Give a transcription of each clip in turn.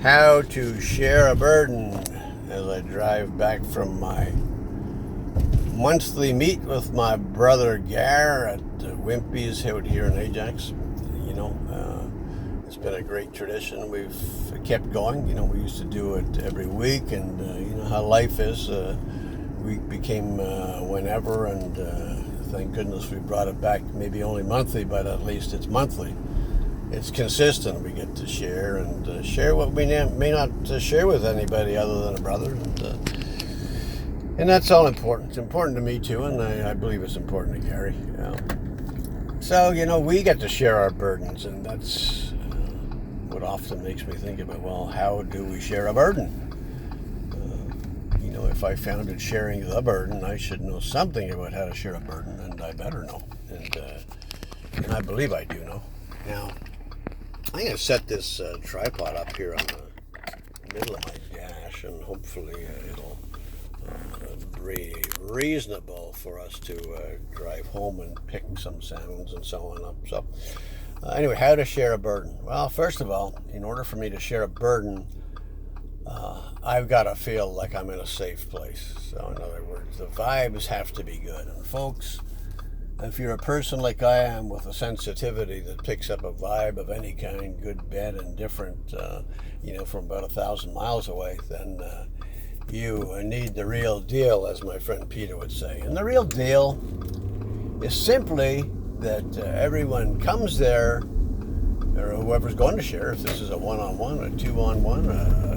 How to share a burden as I drive back from my monthly meet with my brother Gar at Wimpy's out here in Ajax. It's been a great tradition. We've kept going. We used to do it every week, and you know how life is. Week became whenever, and thank goodness we brought it back. Maybe only monthly, but at least it's monthly. It's consistent. We get to share and share what we may not share with anybody other than a brother, and that's all important. It's important to me too, and I believe it's important to Gary. So we get to share our burdens, and that's what often makes me think about, well, how do we share a burden? If I founded Sharing the Burden, I should know something about how to share a burden, and I better know, and I believe I do know. Now, I'm going to set this tripod up here on the middle of my dash, and hopefully it'll be reasonable for us to drive home and pick some sounds and so on up. So anyway, how to share a burden. Well, first of all, in order for me to share a burden, I've got to feel like I'm in a safe place. So in other words, the vibes have to be good. And folks, if you're a person like I am with a sensitivity that picks up a vibe of any kind, good, bad, and different, from about 1,000 miles away, then you need the real deal, as my friend Peter would say. And the real deal is simply that everyone comes there, or whoever's going to share, if this is a one-on-one, a two-on-one,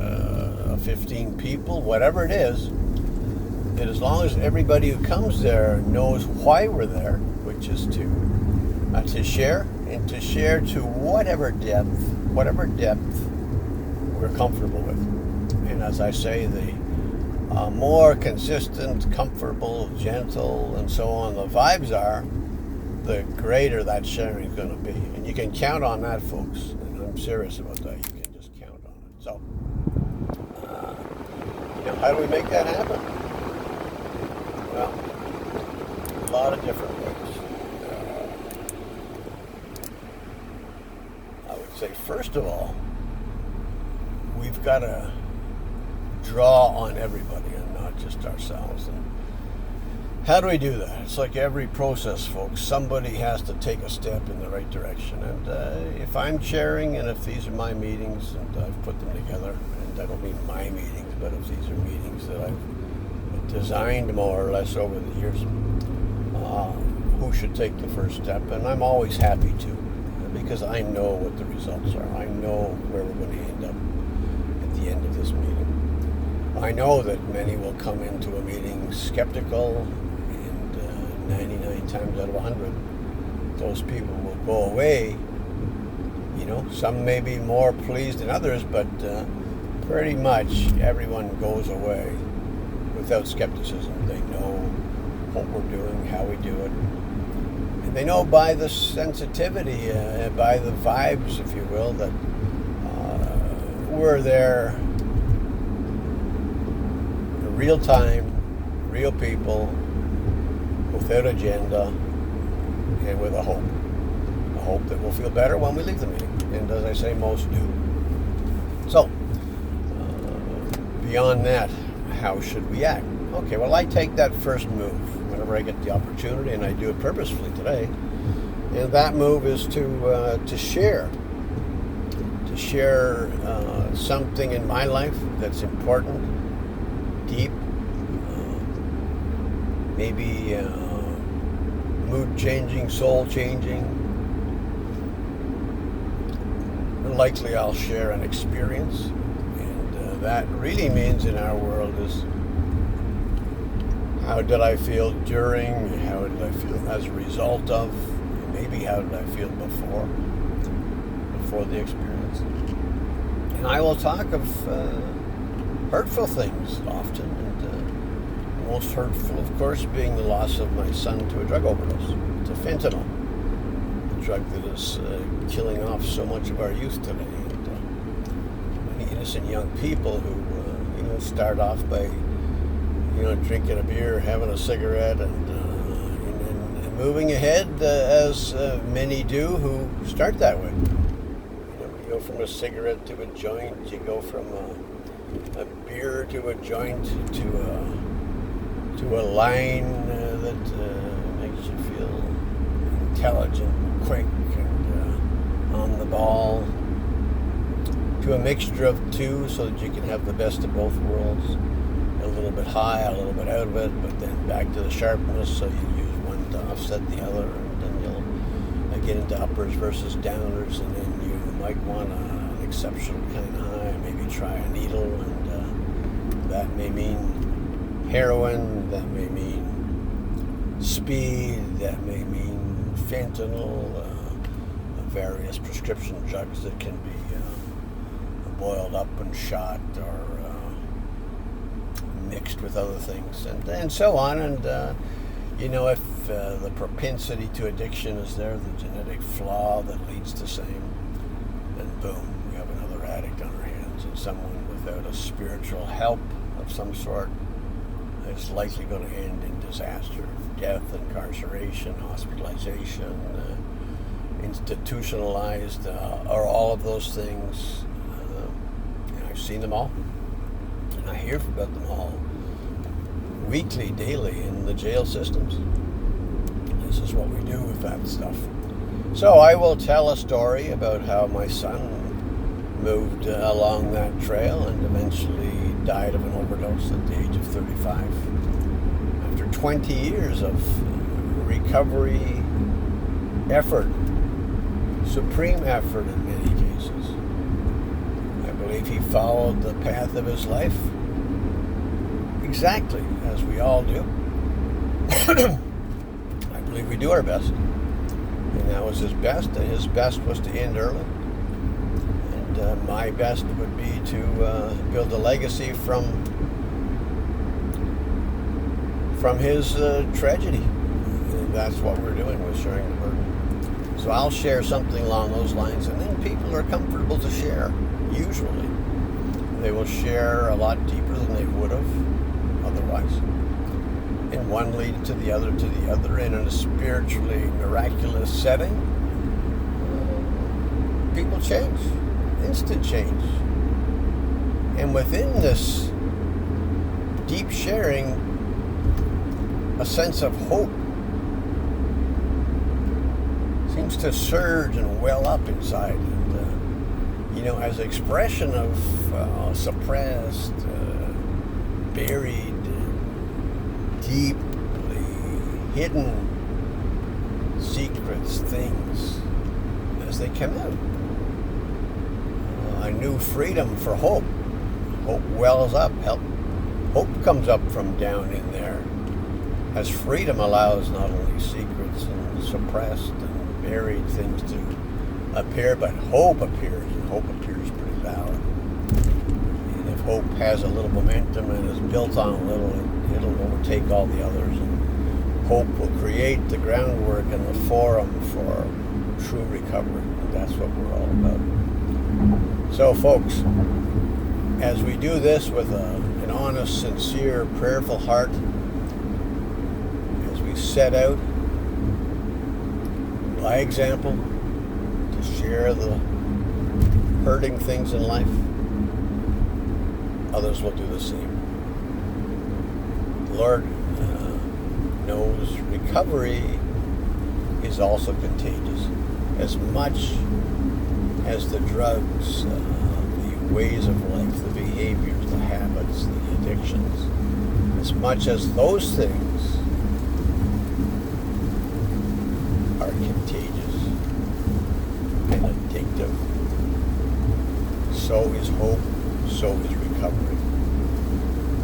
15 people, whatever it is, that as long as everybody who comes there knows why we're there, which is to share, and to share to whatever depth we're comfortable with. And as I say, the more consistent, comfortable, gentle, and so on the vibes are, the greater that sharing is going to be. And you can count on that, folks. And I'm serious about that. You can just count on it. So, how do we make that happen? Well, a lot of different ways. I would say, first of all, we've got to draw on everybody and not just ourselves. And how do we do that? It's like every process, folks. Somebody has to take a step in the right direction. And if I'm sharing, and if these are my meetings, and I've put them together, and I don't mean my meetings, but if these are meetings that I've designed more or less over the years, who should take the first step? And I'm always happy to, because I know what the results are. I know where we're going to end up at the end of this meeting. I know that many will come into a meeting skeptical, and 99 times out of 100, those people will go away. Some may be more pleased than others, but pretty much everyone goes away without skepticism. They know what we're doing, how we do it. And they know by the sensitivity, by the vibes, if you will, that we're there, real time, real people, without agenda, and with a hope. A hope that we'll feel better when we leave the meeting. And as I say, most do. So, beyond that, how should we act? Okay, well, I take that first move whenever I get the opportunity, and I do it purposefully today. And that move is to share. To share something in my life that's important, deep, maybe mood-changing, soul-changing. Likely I'll share an experience, and that really means in our world is how did I feel during, how did I feel as a result of, maybe how did I feel before the experience. And I will talk of hurtful things often, and most hurtful, of course, being the loss of my son to a drug overdose, to fentanyl, the drug that is killing off so much of our youth today, and many innocent young people who start off by drinking a beer, having a cigarette, and moving ahead as many do who start that way. go from a cigarette to a joint. You go from a beer to a joint to a line that makes you feel intelligent, quick, and on the ball. To a mixture of two, so that you can have the best of both worlds. A little bit high, a little bit out of it, but then back to the sharpness, so you use one to offset the other, and then you'll get into uppers versus downers, and then you might want an exceptional kind of high, maybe try a needle, and that may mean heroin, that may mean speed, that may mean fentanyl, various prescription drugs that can be boiled up and shot or mixed with other things, and so on. And if the propensity to addiction is there, the genetic flaw that leads to same, then boom, we have another addict on our hands, and someone without a spiritual help of some sort is likely going to end in disaster, death, incarceration, hospitalization, institutionalized, or all of those things. I've seen them all, and I hear about them all weekly, daily in the jail systems. This is what we do with that stuff. So I will tell a story about how my son moved along that trail and eventually died of an overdose at the age of 35. After 20 years of recovery effort, supreme effort in many cases. I believe he followed the path of his life exactly as we all do. I believe we do our best, and that was his best, and his best was to end early, and my best would be to build a legacy from his tragedy, and that's what we're doing with Sharing the Burden. So I'll share something along those lines, and then people are comfortable to share. Usually they will share a lot deeper than they would have otherwise, and one lead to the other, and in a spiritually miraculous setting, people change, instant change. And within this deep sharing, a sense of hope seems to surge and well up inside, and as an expression of suppressed, buried, deeply hidden secrets, things, as they come out. A new freedom for hope. Hope wells up. Hope comes up from down in there, as freedom allows not only secrets and suppressed and buried things to appear, but hope appears, and hope appears pretty loud. And if hope has a little momentum and is built on a little, it'll overtake all the others, and hope will create the groundwork and the forum for true recovery, and that's what we're all about. So folks, as we do this with an honest, sincere, prayerful heart, as we set out by example to share the hurting things in life, others will do the same. The Lord knows recovery is also contagious, as much as the drugs, the ways of life, the behaviors, the habits, the addictions, as much as those things are contagious and addictive, so is hope, so is recovery,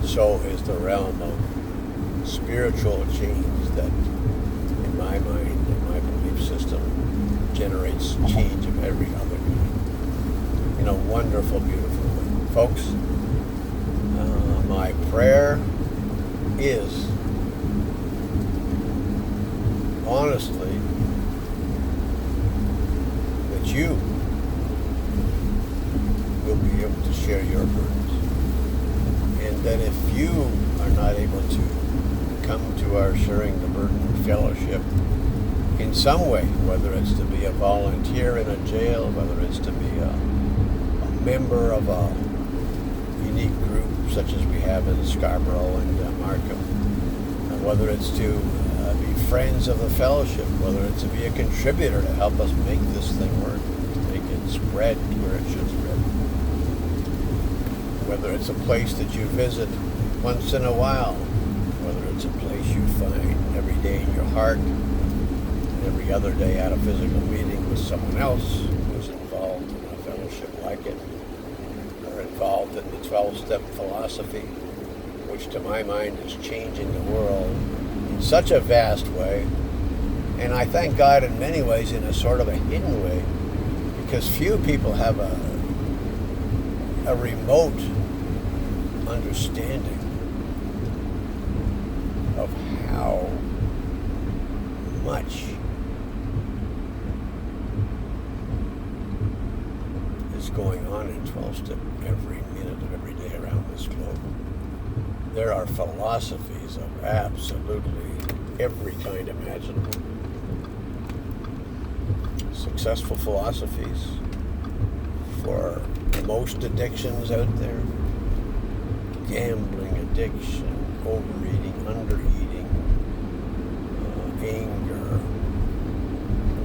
so is the realm of spiritual change that, in my mind, in my belief system, generates change of every other kind in a wonderful, beautiful way. Folks, my prayer is, honestly, that you will be able to share your burdens, and that if you are not able to come to our Sharing the Burden Fellowship in some way, whether it's to be a volunteer in a jail, whether it's to be member of a unique group such as we have in Scarborough and Markham, whether it's to be friends of the fellowship, whether it's to be a contributor to help us make this thing work, to make it spread where it should spread, whether it's a place that you visit once in a while, whether it's a place you find every day in your heart, and every other day at a physical meeting with someone else who's involved in a fellowship like it, or involved in the 12-step philosophy, which to my mind is changing the world in such a vast way. And I thank God in many ways in a sort of a hidden way, because few people have a remote understanding of how much is going on in 12-step every minute of every day around this globe. There are philosophies of absolutely every kind imaginable. Successful philosophies for most addictions out there. Gambling addiction, overeating, undereating, anger,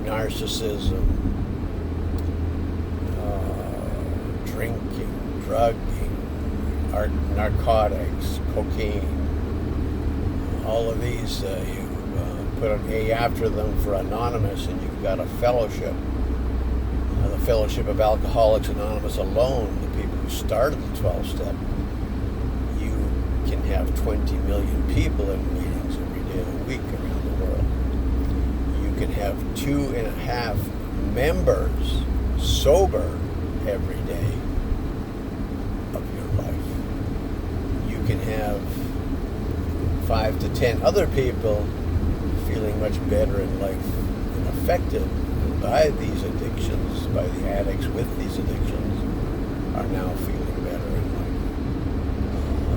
narcissism, drinking, drugging, narcotics, cocaine. All of these, you put an A after them for Anonymous, and you've got a fellowship. The Fellowship of Alcoholics Anonymous alone, the people who started the 12-step, you can have 20 million people in meetings every day of the week around the world. You can have 2.5 members sober every day of your life. You can have 5 to 10 other people feeling much better in life and affected by these addictions, by the addicts with these addictions, are now feeling better in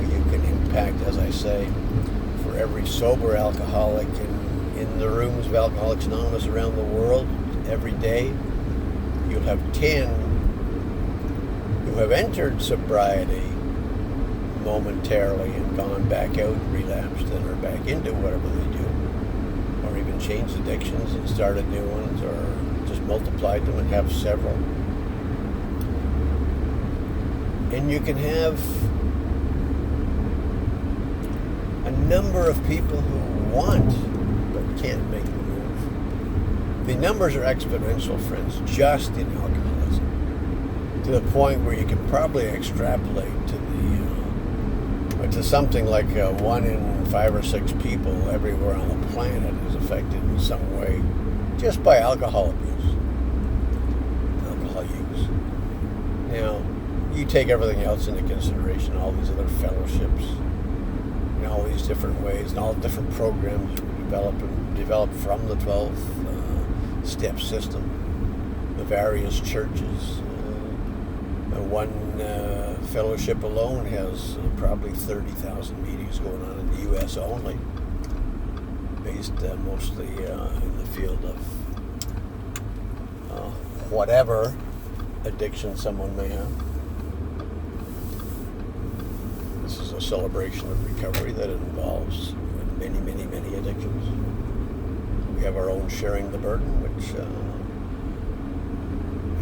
life. You can impact, as I say, for every sober alcoholic in the rooms of Alcoholics Anonymous around the world every day, you'll have 10 who have entered sobriety momentarily and gone back out, relapsed, and are back into whatever they do, or even changed addictions and started new ones, or just multiplied them and have several. And you can have a number of people who want but can't make the move. The numbers are exponential, friends, just in alcoholism, to the point where you can probably extrapolate to something like 1 in 5 or 6 people everywhere on the planet is affected in some way just by alcohol abuse, alcohol use. Now, you take everything else into consideration, all these other fellowships, in all these different ways, and all different programs developed from the 12-step system, the various churches. One fellowship alone has probably 30,000 meetings going on in the U.S. only, based mostly in the field of whatever addiction someone may have. This is a celebration of recovery that involves many, many, many addictions. We have our own Sharing the Burden, which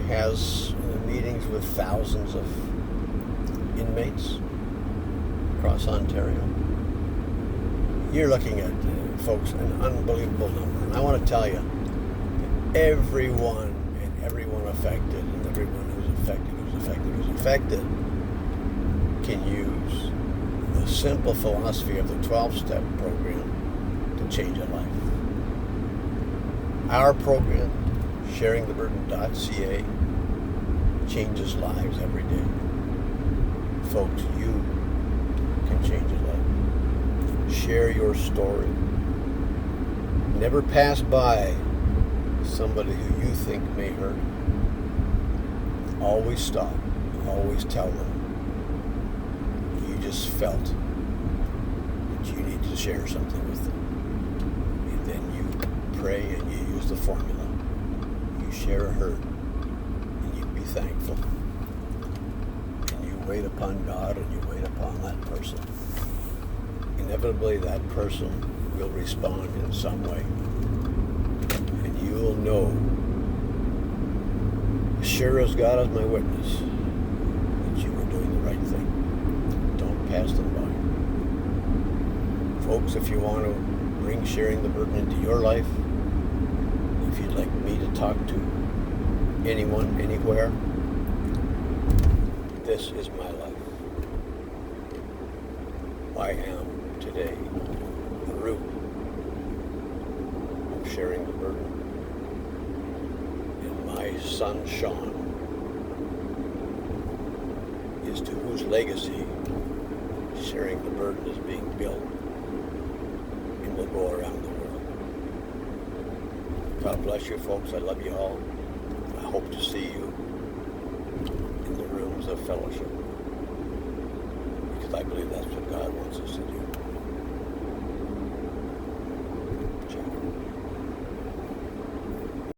has meetings with thousands of inmates across Ontario. You're looking at, folks, an unbelievable number. And I want to tell you, everyone affected, and everyone who's affected, can use the simple philosophy of the 12-step program to change a life. Our program, sharingtheburden.ca, changes lives every day. Folks, you can change a life. Share your story. Never pass by somebody who you think may hurt. Always stop. Always tell them you just felt that you need to share something with them. And then you pray and you use the formula. You share a hurt. Thankful. wait upon God and you wait upon that person, inevitably that person will respond in some way. And you will know, as sure as God is my witness, that you were doing the right thing. Don't pass them by. Folks, if you want to bring sharing the burden into your life, if you'd like me to talk to anyone, anywhere, this is my life. I am today the root of sharing the burden. And my son Sean is to whose legacy sharing the burden is being built and will go around the world. God bless you folks. I love you all. I hope to see you in the rooms of fellowship, because I believe that's what God wants us to do.